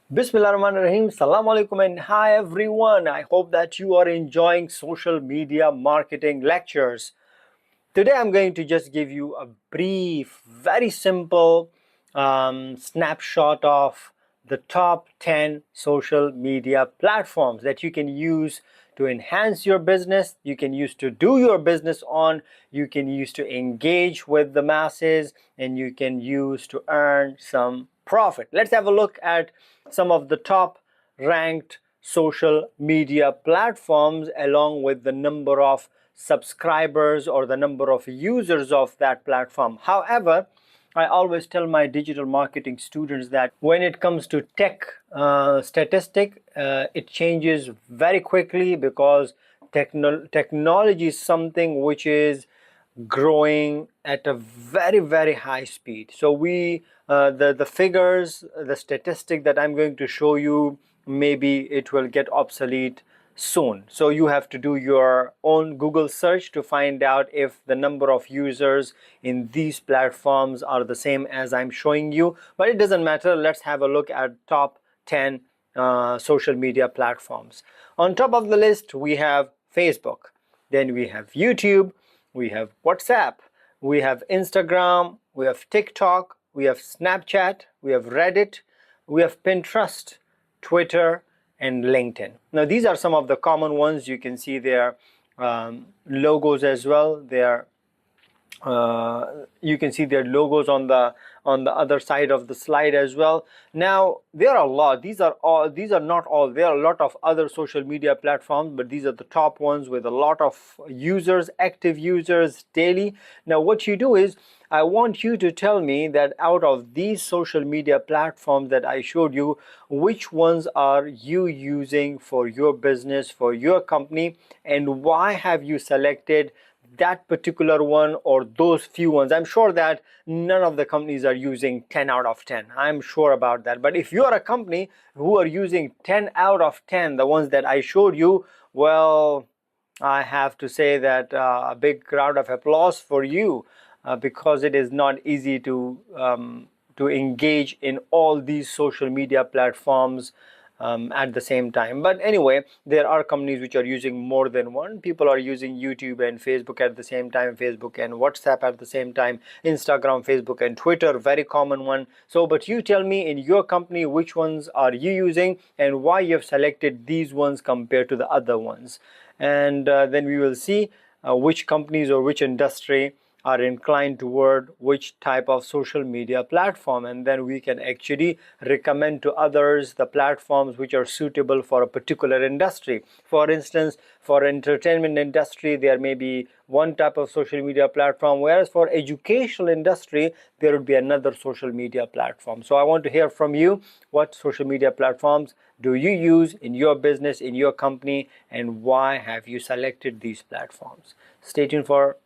Bismillahirrahmanirrahim. Assalamu alaikum and hi everyone. I hope that you are enjoying social media marketing lectures. Today I'm going to just give you a brief, very simple snapshot of the top 10 social media platforms that you can use to enhance your business, you can use to do your business on, you can use to engage with the masses, and you can use to earn some profit. Let's have a look at some of the top ranked social media platforms along with the number of subscribers or the number of users of that platform. However, I always tell my digital marketing students that when it comes to tech statistic, it changes very quickly because technology is something which is growing at a very high speed. So the figures, the statistic that I'm going to show you, maybe it will get obsolete soon. So you have to do your own Google search to find out if the number of users in these platforms are the same as I'm showing you. But it doesn't matter. Let's have a look at top 10 social media platforms. On top of the list, we have Facebook. Then we have YouTube. We have WhatsApp. We have Instagram. We have TikTok. We have Snapchat. We have Reddit. We have Pinterest, Twitter, and LinkedIn. Now these are some of the common ones. You can see their logos as well. You can see their logos on the other side of the slide as well. Now there are a lot. These are not all. There are a lot of other social media platforms, but these are the top ones with a lot of users, active users daily. Now what you do is, I want you to tell me that out of these social media platforms that I showed you, which ones are you using for your business, for your company, and why have you selected that particular one or those few ones. I'm sure that none of the companies are using 10 out of 10. I'm sure about that. But if you are a company who are using 10 out of 10, the ones that I showed you, well, I have to say that a big round of applause for you because it is not easy to engage in all these social media platforms at the same time. But anyway, there are companies which are using more than one. People are using YouTube and Facebook at the same time, Facebook and WhatsApp at the same time, Instagram, Facebook, and Twitter, very common one. So but you tell me in your company which ones are you using and why you've selected these ones compared to the other ones, and then we will see which companies or which industry are inclined toward which type of social media platform, and then we can actually recommend to others the platforms which are suitable for a particular industry. For instance, for entertainment industry, there may be one type of social media platform, whereas for educational industry there would be another social media platform. So I want to hear from you, what social media platforms do you use in your business, in your company, and why have you selected these platforms? Stay tuned for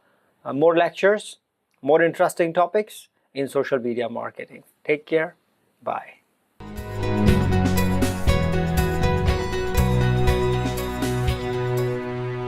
more lectures, more interesting topics in social media marketing. Take care. Bye.